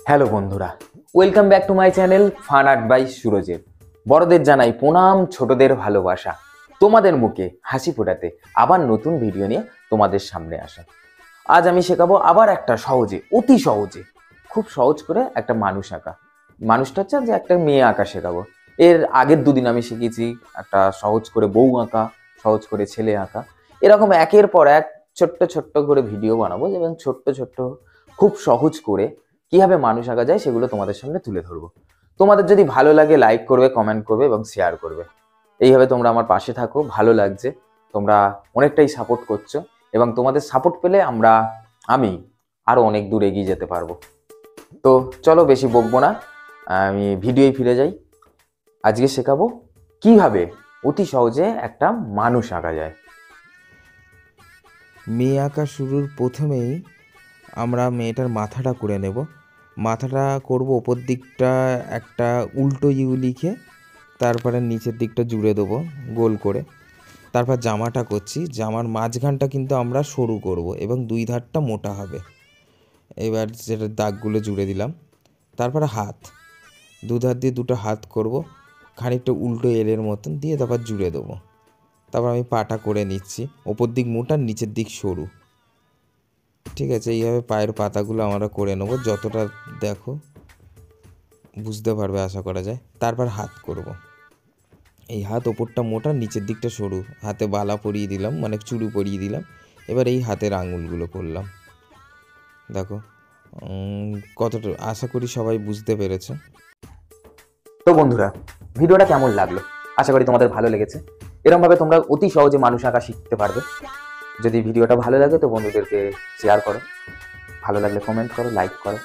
Hello বন্ধুরা, welcome back to my channel fun art by সুরজের। বড়দের জানাই প্রণাম, ছোটদের ভালোবাসা। তোমাদের মুখে হাসি ফোটাতে আবার নতুন ভিডিও নিয়ে তোমাদের সামনে আসা। আজ আমি শেখাবো আবার একটা সহজে, অতি সহজে, খুব সহজ করে একটা মানুষ আঁকা। মানুষটা হচ্ছে যে একটা মেয়ে আঁকা শেখাবো। এর আগের দুদিন আমি শিখেছি একটা সহজ করে বউ আঁকা, সহজ করে ছেলে আঁকা। এরকম একের পর এক ছোট্ট ছোট্ট করে ভিডিও বানাবো এবং ছোট্ট ছোট্ট খুব সহজ করে কিভাবে মানুষ আঁকা যায় সেগুলো তোমাদের সামনে তুলে ধরবো। তোমাদের যদি ভালো লাগে লাইক করবে, কমেন্ট করবে এবং শেয়ার করবে। এইভাবে তোমরা আমার পাশে থাকো, ভালো লাগছে, তোমরা অনেকটাই সাপোর্ট করছো এবং তোমাদের সাপোর্ট পেলে আমি আরো অনেক দূর এগিয়ে যেতে পারবো। তো চলো বেশি বকবো না, আমি ভিডিওয় ফিরে যাই। আজকে শেখাবো কিভাবে অতি সহজে একটা মানুষ আঁকা যায়। মেয়ে আঁকা শুরুর প্রথমেই আমরা মেয়েটার মাথাটা করে নেব। মাথাটা করব ওপর দিকটা একটা উল্টো ইউ লিখে, তারপরে নিচের দিকটা জুড়ে দেবো গোল করে। তারপর জামাটা করছি, জামার মাঝখানটা কিন্তু আমরা সরু করব এবং দুই ধারটা মোটা হবে। এবার যেটা দাগগুলো জুড়ে দিলাম। তারপরে হাত, দুধার দিয়ে দুটো হাত করব, খানিকটা উল্টো এলের মতন দিয়ে তারপর জুড়ে দেবো। তারপর আমি পাটা করে নিচ্ছি, ওপর দিক মোটা নিচের দিক সরু। ঠিক আছে, এইভাবে পায়ের পাতাগুলো আমরা করে নেব, যতটা দেখো বুঝতে পারবে আশা করা যায়। তারপর হাত করব, এই হাত ওপরটা মোটা নিচের দিকটা সরু, হাতে বালা পরিয়ে দিলাম, মানে চুড়ি পরিয়ে দিলাম। এবার এই হাতের আঙুলগুলো করলাম, দেখো কতটা, আশা করি সবাই বুঝতে পেরেছে। তো বন্ধুরা, ভিডিওটা কেমন লাগলো? আশা করি তোমাদের ভালো লেগেছে। এরকমভাবে তোমরা অতি সহজে মানুষ আঁকা শিখতে পারবে। যদি ভিডিওটা ভালো লাগে তো বন্ধুদেরকে শেয়ার করো, ভালো লাগলে কমেন্ট করো, লাইক করো।